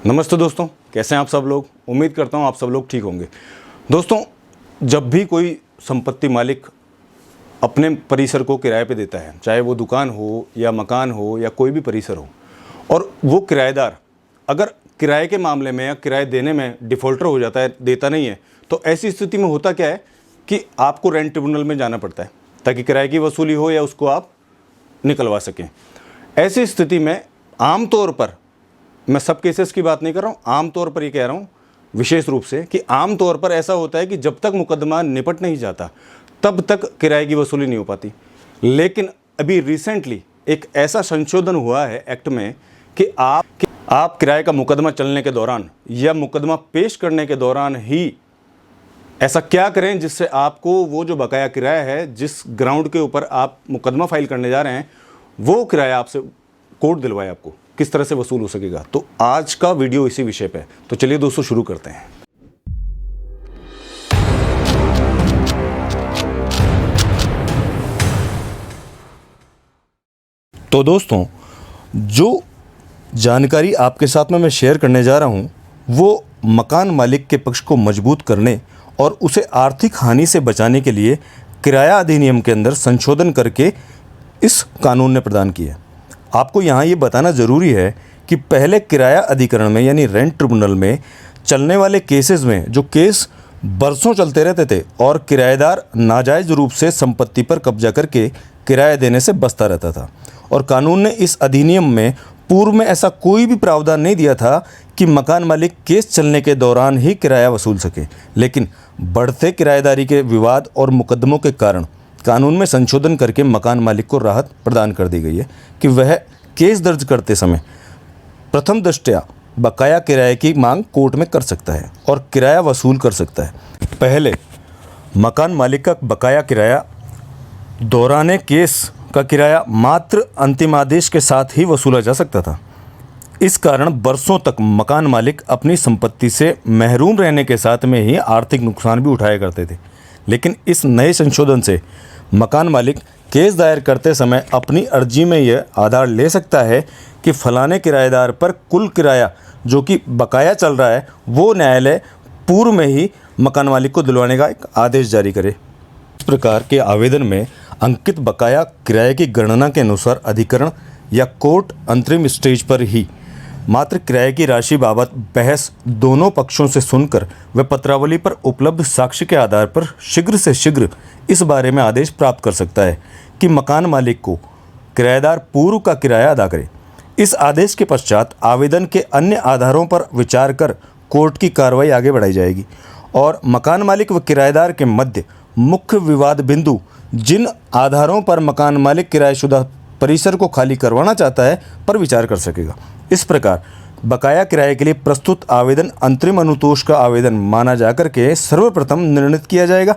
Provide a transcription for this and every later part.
नमस्ते दोस्तों, कैसे हैं आप सब लोग। उम्मीद करता हूं आप सब लोग ठीक होंगे। दोस्तों, जब भी कोई संपत्ति मालिक अपने परिसर को किराए पे देता है, चाहे वो दुकान हो या मकान हो या कोई भी परिसर हो, और वो किराएदार अगर किराए के मामले में या किराए देने में डिफ़ॉल्टर हो जाता है, देता नहीं है, तो ऐसी स्थिति में होता क्या है कि आपको रेंट ट्रिब्यूनल में जाना पड़ता है ताकि किराए की वसूली हो या उसको आप निकलवा सकें। ऐसी स्थिति में आमतौर पर, मैं सब केसेस की बात नहीं कर रहा हूँ, आमतौर पर ये कह रहा हूँ विशेष रूप से कि आमतौर पर ऐसा होता है कि जब तक मुकदमा निपट नहीं जाता तब तक किराए की वसूली नहीं हो पाती। लेकिन अभी रिसेंटली एक ऐसा संशोधन हुआ है एक्ट में कि आप किराए का मुकदमा चलने के दौरान या मुकदमा पेश करने के दौरान ही ऐसा क्या करें जिससे आपको वो जो बकाया किराया है, जिस ग्राउंड के ऊपर आप मुकदमा फाइल करने जा रहे हैं, वो किराया आपसे कोर्ट दिलवाए, आपको किस तरह से वसूल हो सकेगा। तो आज का वीडियो इसी विषय पे है। तो चलिए दोस्तों शुरू करते हैं। तो दोस्तों, जो जानकारी आपके साथ में मैं शेयर करने जा रहा हूं, वो मकान मालिक के पक्ष को मजबूत करने और उसे आर्थिक हानि से बचाने के लिए किराया अधिनियम के अंदर संशोधन करके इस कानून ने प्रदान किया। आपको यहाँ ये बताना ज़रूरी है कि पहले किराया अधिकरण में यानी रेंट ट्रिब्यूनल में चलने वाले केसेस में जो केस बरसों चलते रहते थे और किराएदार नाजायज़ रूप से संपत्ति पर कब्जा करके किराया देने से बचता रहता था, और कानून ने इस अधिनियम में पूर्व में ऐसा कोई भी प्रावधान नहीं दिया था कि मकान मालिक केस चलने के दौरान ही किराया वसूल सके। लेकिन बढ़ते किराएदारी के विवाद और मुकदमों के कारण कानून में संशोधन करके मकान मालिक को राहत प्रदान कर दी गई है कि वह केस दर्ज करते समय प्रथम दृष्टया बकाया किराए की मांग कोर्ट में कर सकता है और किराया वसूल कर सकता है। पहले मकान मालिक का बकाया किराया दौराने केस का किराया मात्र अंतिम आदेश के साथ ही वसूला जा सकता था। इस कारण बरसों तक मकान मालिक अपनी संपत्ति से महरूम रहने के साथ में ही आर्थिक नुकसान भी उठाया करते थे। लेकिन इस नए संशोधन से मकान मालिक केस दायर करते समय अपनी अर्जी में यह आधार ले सकता है कि फलाने किराएदार पर कुल किराया जो कि बकाया चल रहा है वो न्यायालय पूर्व में ही मकान मालिक को दिलवाने का एक आदेश जारी करे। इस प्रकार के आवेदन में अंकित बकाया किराए की गणना के अनुसार अधिकरण या कोर्ट अंतरिम स्टेज पर ही मात्र किराए की राशि बाबत बहस दोनों पक्षों से सुनकर व पत्रावली पर उपलब्ध साक्ष्य के आधार पर शीघ्र से शीघ्र इस बारे में आदेश प्राप्त कर सकता है कि मकान मालिक को किराएदार पूर्व का किराया अदा करे। इस आदेश के पश्चात आवेदन के अन्य आधारों पर विचार कर कोर्ट की कार्रवाई आगे बढ़ाई जाएगी और मकान मालिक व किराएदार के मध्य मुख्य विवाद बिंदु जिन आधारों पर मकान मालिक किराएशुदा परिसर को खाली करवाना चाहता है पर विचार कर सकेगा। इस प्रकार बकाया किराए के लिए प्रस्तुत आवेदन अंतरिम अनुतोष का आवेदन माना जाकर के सर्वप्रथम निर्णित किया जाएगा।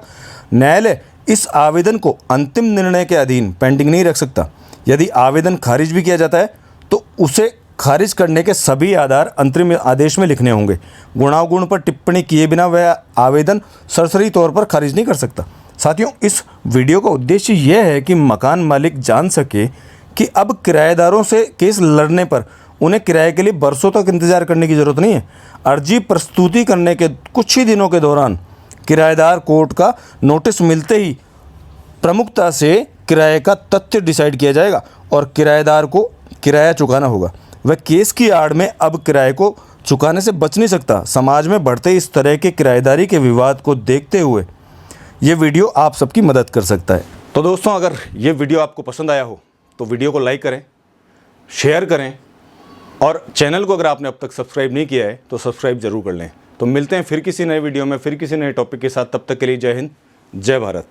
न्यायालय इस आवेदन को अंतिम निर्णय के अधीन पेंडिंग नहीं रख सकता। यदि आवेदन खारिज भी किया जाता है तो उसे खारिज करने के सभी आधार अंतरिम आदेश में लिखने होंगे। गुणावगुण पर टिप्पणी किए बिना वह आवेदन सरसरी तौर पर खारिज नहीं कर सकता। साथियों, इस वीडियो का उद्देश्य यह है कि मकान मालिक जान सके कि अब किराएदारों से केस लड़ने पर उन्हें किराए के लिए बरसों तक इंतजार करने की ज़रूरत नहीं है। अर्जी प्रस्तुति करने के कुछ ही दिनों के दौरान किराएदार कोर्ट का नोटिस मिलते ही प्रमुखता से किराए का तथ्य डिसाइड किया जाएगा और किराएदार को किराया चुकाना होगा। वह केस की आड़ में अब किराए को चुकाने से बच नहीं सकता। समाज में बढ़ते इस तरह के किराएदारी के विवाद को देखते हुए ये वीडियो आप सबकी मदद कर सकता है। तो दोस्तों, अगर ये वीडियो आपको पसंद आया हो तो वीडियो को लाइक करें, शेयर करें और चैनल को अगर आपने अब तक सब्सक्राइब नहीं किया है तो सब्सक्राइब जरूर कर लें। तो मिलते हैं फिर किसी नए वीडियो में, फिर किसी नए टॉपिक के साथ। तब तक के लिए जय हिंद, जय भारत।